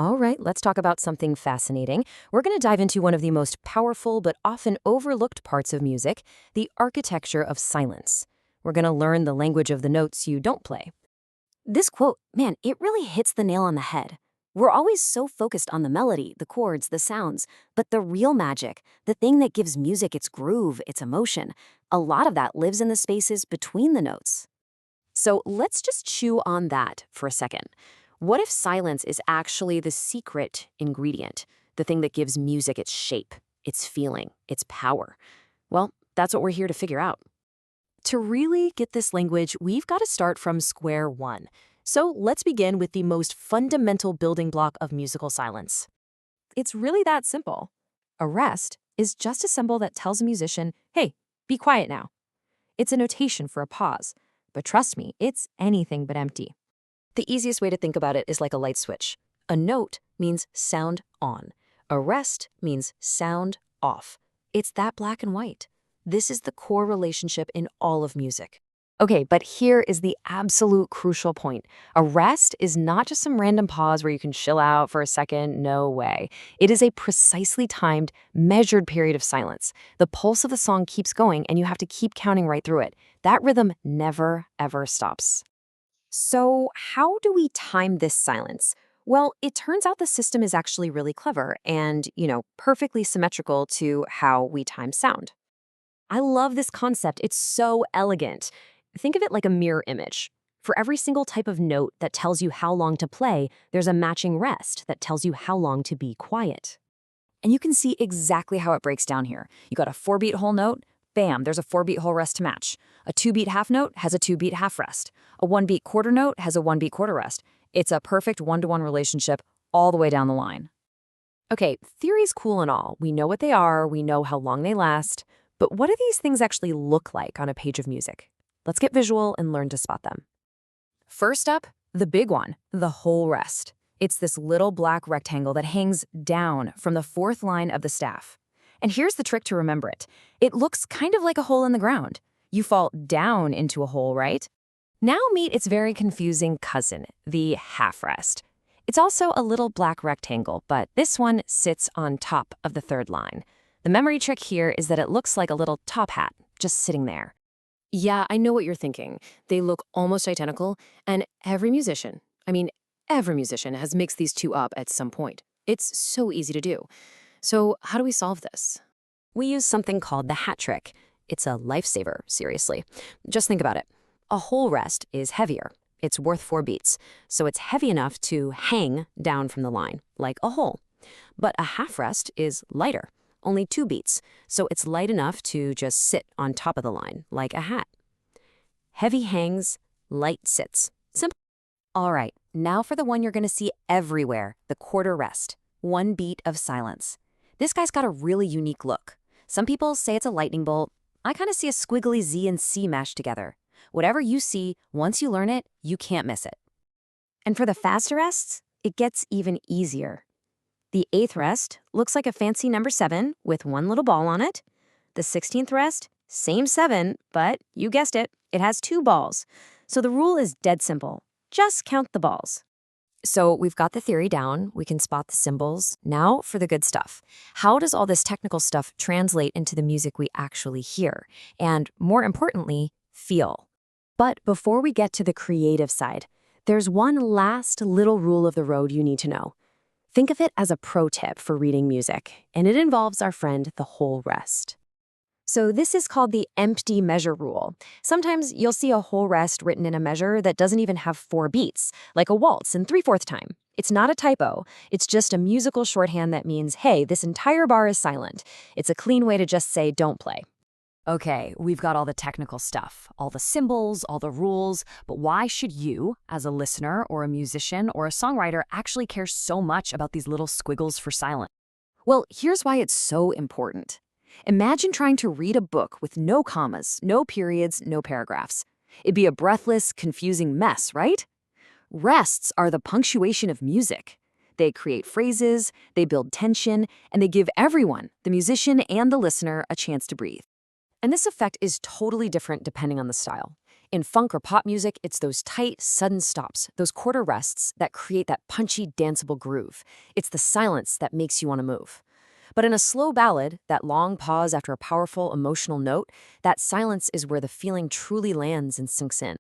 All right, let's talk about something fascinating. We're going to dive into one of the most powerful but often overlooked parts of music, the architecture of silence. We're going to learn the language of the notes you don't play. This quote, man, it really hits the nail on the head. We're always so focused on the melody, the chords, the sounds, but the real magic, the thing that gives music its groove, its emotion, a lot of that lives in the spaces between the notes. So let's just chew on that for a second. What if silence is actually the secret ingredient, the thing that gives music its shape, its feeling, its power? Well, that's what we're here to figure out. To really get this language, we've got to start from square one. So let's begin with the most fundamental building block of musical silence. It's really that simple. A rest is just a symbol that tells a musician, hey, be quiet now. It's a notation for a pause. But trust me, it's anything but empty. The easiest way to think about it is like a light switch. A note means sound on. A rest means sound off. It's that black and white. This is the core relationship in all of music. Okay, but here is the absolute crucial point. A rest is not just some random pause where you can chill out for a second. No way. It is a precisely timed, measured period of silence. The pulse of the song keeps going, and you have to keep counting right through it. That rhythm never, ever stops. So how do we time this silence? Well, it turns out the system is actually really clever and, perfectly symmetrical to how we time sound. I love this concept. It's so elegant. Think of it like a mirror image. For every single type of note that tells you how long to play, there's a matching rest that tells you how long to be quiet. And you can see exactly how it breaks down here. You got a 4-beat whole note, bam, there's a 4-beat whole rest to match. A 2-beat half note has a 2-beat half rest. A 1-beat quarter note has a 1-beat quarter rest. It's a perfect one-to-one relationship all the way down the line. Okay, theory's cool and all. We know what they are, we know how long they last, but what do these things actually look like on a page of music? Let's get visual and learn to spot them. First up, the big one, the whole rest. It's this little black rectangle that hangs down from the fourth line of the staff. And here's the trick to remember it. It looks kind of like a hole in the ground. You fall down into a hole, right? Now meet its very confusing cousin, the half rest. It's also a little black rectangle, but this one sits on top of the third line. The memory trick here is that it looks like a little top hat, just sitting there. Yeah, I know what you're thinking. They look almost identical, and every musician has mixed these two up at some point. It's so easy to do. So how do we solve this? We use something called the hat trick. It's a lifesaver, seriously. Just think about it. A whole rest is heavier. It's worth 4 beats, so it's heavy enough to hang down from the line, like a hole. But a half rest is lighter, only 2 beats, so it's light enough to just sit on top of the line, like a hat. Heavy hangs, light sits. Simple. All right, now for the one you're going to see everywhere, the quarter rest. 1 beat of silence. This guy's got a really unique look. Some people say it's a lightning bolt. I kind of see a squiggly Z and C mashed together. Whatever you see, once you learn it, you can't miss it. And for the faster rests, it gets even easier. The 8th rest looks like a fancy number 7 with 1 little ball on it. The 16th rest, same 7, but you guessed it, it has 2 balls. So the rule is dead simple. Just count the balls. So we've got the theory down, we can spot the symbols. Now for the good stuff. How does all this technical stuff translate into the music we actually hear? And more importantly, feel. But before we get to the creative side, there's one last little rule of the road you need to know. Think of it as a pro tip for reading music, and it involves our friend, the whole rest. So this is called the empty measure rule. Sometimes you'll see a whole rest written in a measure that doesn't even have 4 beats, like a waltz in 3/4 time. It's not a typo. It's just a musical shorthand that means, hey, this entire bar is silent. It's a clean way to just say, don't play. Okay, we've got all the technical stuff, all the symbols, all the rules, but why should you, as a listener or a musician or a songwriter, actually care so much about these little squiggles for silence? Well, here's why it's so important. Imagine trying to read a book with no commas, no periods, no paragraphs. It'd be a breathless, confusing mess, right? Rests are the punctuation of music. They create phrases, they build tension, and they give everyone, the musician and the listener, a chance to breathe. And this effect is totally different depending on the style. In funk or pop music, it's those tight, sudden stops, those quarter rests that create that punchy, danceable groove. It's the silence that makes you want to move. But in a slow ballad, that long pause after a powerful emotional note, that silence is where the feeling truly lands and sinks in.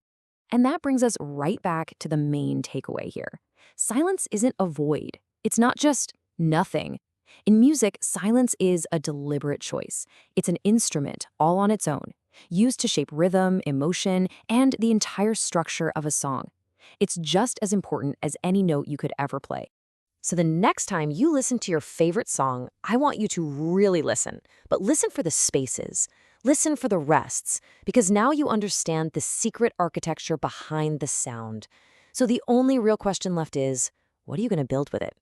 And that brings us right back to the main takeaway here. Silence isn't a void. It's not just nothing. In music, silence is a deliberate choice. It's an instrument all on its own, used to shape rhythm, emotion, and the entire structure of a song. It's just as important as any note you could ever play. So the next time you listen to your favorite song, I want you to really listen, but listen for the spaces. Listen for the rests, because now you understand the secret architecture behind the sound. So the only real question left is, what are you going to build with it?